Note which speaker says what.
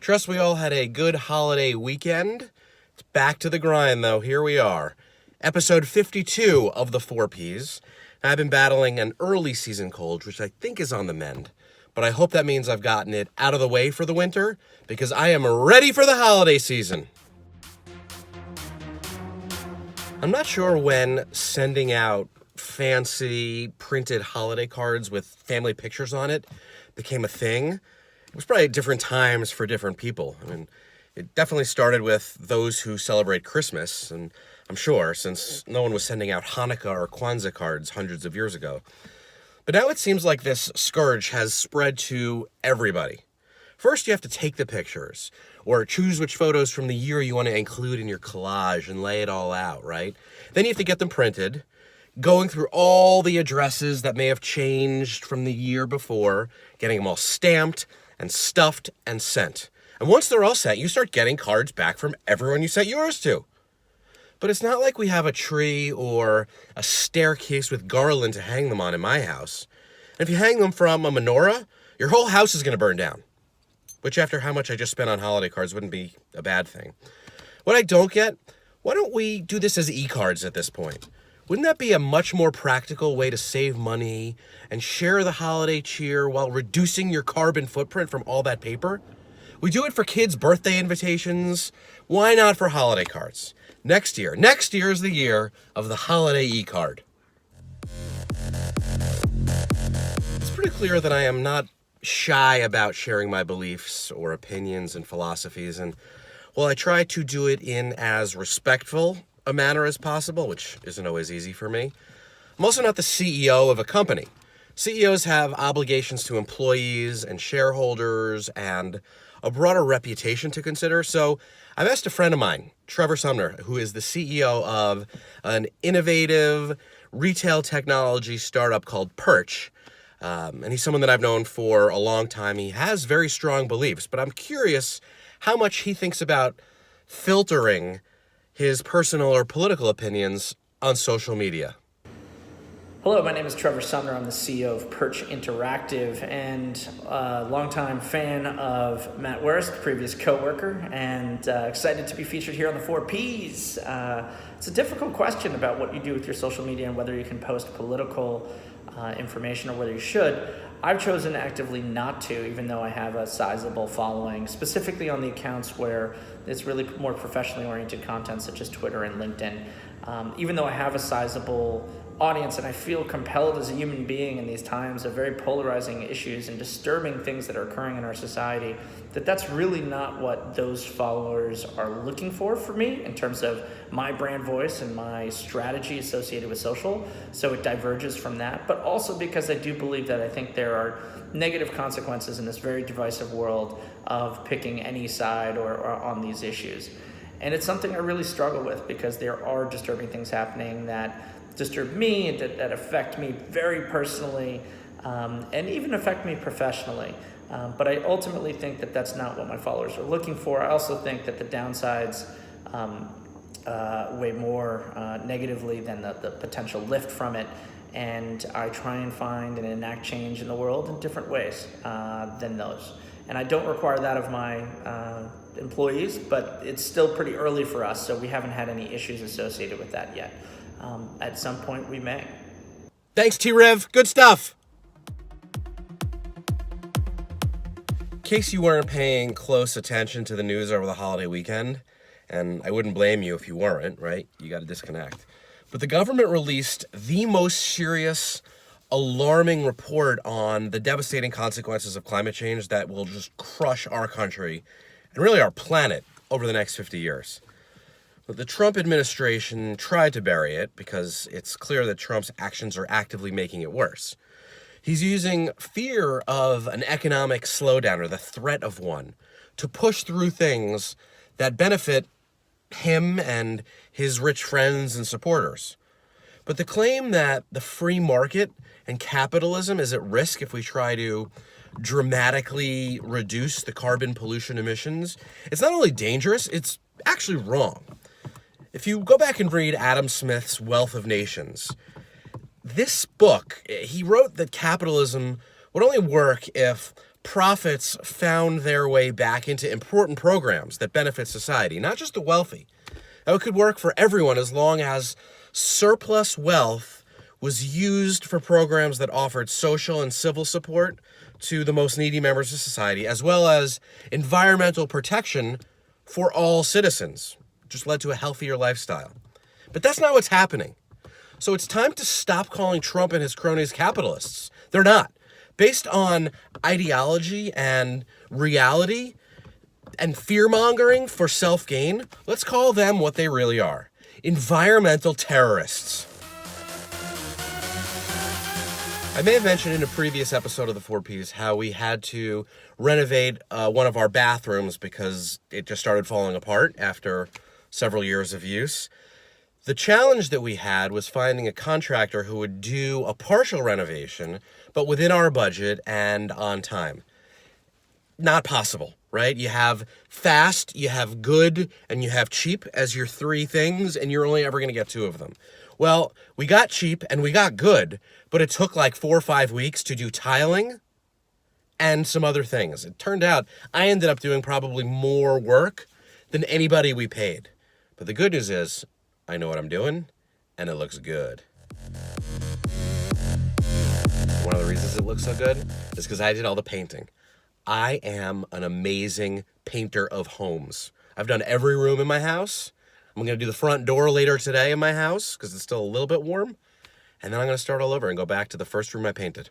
Speaker 1: Trust we all had a good holiday weekend. It's back to the grind, though. Here we are. Episode 52 of the 4Ps. I've been battling an early season cold, which I think is on the mend. But I hope that means I've gotten it out of the way for the winter, because I am ready for the holiday season. I'm not sure when sending out fancy printed holiday cards with family pictures on it became a thing. It was probably different times for different people. I mean, it definitely started with those who celebrate Christmas, and I'm sure, since no one was sending out Hanukkah or Kwanzaa cards hundreds of years ago. But now it seems like this scourge has spread to everybody. First, you have to take the pictures, or choose which photos from the year you want to include in your collage and lay it all out, right? Then you have to get them printed, going through all the addresses that may have changed from the year before, getting them all stamped and stuffed and sent. And once they're all sent, you start getting cards back from everyone you sent yours to. But it's not like we have a tree or a staircase with garland to hang them on in my house. And if you hang them from a menorah, your whole house is going to burn down. Which, after how much I just spent on holiday cards, wouldn't be a bad thing. What I don't get, why don't we do this as e-cards at this point? Wouldn't that be a much more practical way to save money and share the holiday cheer while reducing your carbon footprint from all that paper? We do it for kids' birthday invitations. Why not for holiday cards? Next year is the year of the holiday e-card. It's pretty clear that I am not shy about sharing my beliefs or opinions and philosophies, and while I try to do it in as respectful a manner as possible, which isn't always easy for me, I'm also not the CEO of a company. CEOs have obligations to employees and shareholders and a broader reputation to consider, so I've asked a friend of mine, Trevor Sumner, who is the CEO of an innovative retail technology startup called Perch. And he's someone that I've known for a long time. He has very strong beliefs, but I'm curious how much he thinks about filtering his personal or political opinions on social media.
Speaker 2: Hello, my name is Trevor Sumner. I'm the CEO of Perch Interactive and a longtime fan of Matt Wurst, previous coworker, and excited to be featured here on the 4Ps. It's a difficult question about what you do with your social media and whether you can post political information or whether you should. I've chosen actively not to, even though I have a sizable following, specifically on the accounts where it's really more professionally oriented content, such as Twitter and LinkedIn. Even though I have a sizable audience and I feel compelled as a human being in these times of very polarizing issues and disturbing things that are occurring in our society, that's really not what those followers are looking for me in terms of my brand voice and my strategy associated with social. So it diverges from that, but also because I do believe that I think there are negative consequences in this very divisive world of picking any side or on these issues. And it's something I really struggle with because there are disturbing things happening that disturb me, that affect me very personally, and even affect me professionally. But I ultimately think that that's not what my followers are looking for. I also think that the downsides weigh more negatively than the potential lift from it. And I try and find and enact change in the world in different ways than those. And I don't require that of my employees, but it's still pretty early for us, so we haven't had any issues associated with that yet. At some point, we may.
Speaker 1: Thanks, T-Rev. Good stuff. In case you weren't paying close attention to the news over the holiday weekend, and I wouldn't blame you if you weren't, right? You got to disconnect. But the government released the most serious, alarming report on the devastating consequences of climate change that will just crush our country and really our planet over the next 50 years. But the Trump administration tried to bury it because it's clear that Trump's actions are actively making it worse. He's using fear of an economic slowdown or the threat of one to push through things that benefit him and his rich friends and supporters. But the claim that the free market and capitalism is at risk if we try to dramatically reduce the carbon pollution emissions, it's not only dangerous, it's actually wrong. If you go back and read Adam Smith's Wealth of Nations, this book, he wrote that capitalism would only work if profits found their way back into important programs that benefit society, not just the wealthy. Now, it could work for everyone as long as surplus wealth was used for programs that offered social and civil support to the most needy members of society, as well as environmental protection for all citizens. It just led to a healthier lifestyle. But that's not what's happening. So it's time to stop calling Trump and his cronies capitalists. They're not. Based on ideology and reality and fear-mongering for self-gain, let's call them what they really are: environmental terrorists. I may have mentioned in a previous episode of the 4Ps how we had to renovate one of our bathrooms because it just started falling apart after several years of use. The challenge that we had was finding a contractor who would do a partial renovation, but within our budget and on time. Not possible, right? You have fast, you have good, and you have cheap as your three things, and you're only ever going to get two of them. Well, we got cheap and we got good, but it took like 4 or 5 weeks to do tiling and some other things. It turned out I ended up doing probably more work than anybody we paid. But the good news is, I know what I'm doing, and it looks good. One of the reasons it looks so good is because I did all the painting. I am an amazing painter of homes. I've done every room in my house. I'm going to do the front door later today in my house because it's still a little bit warm. And then I'm going to start all over and go back to the first room I painted.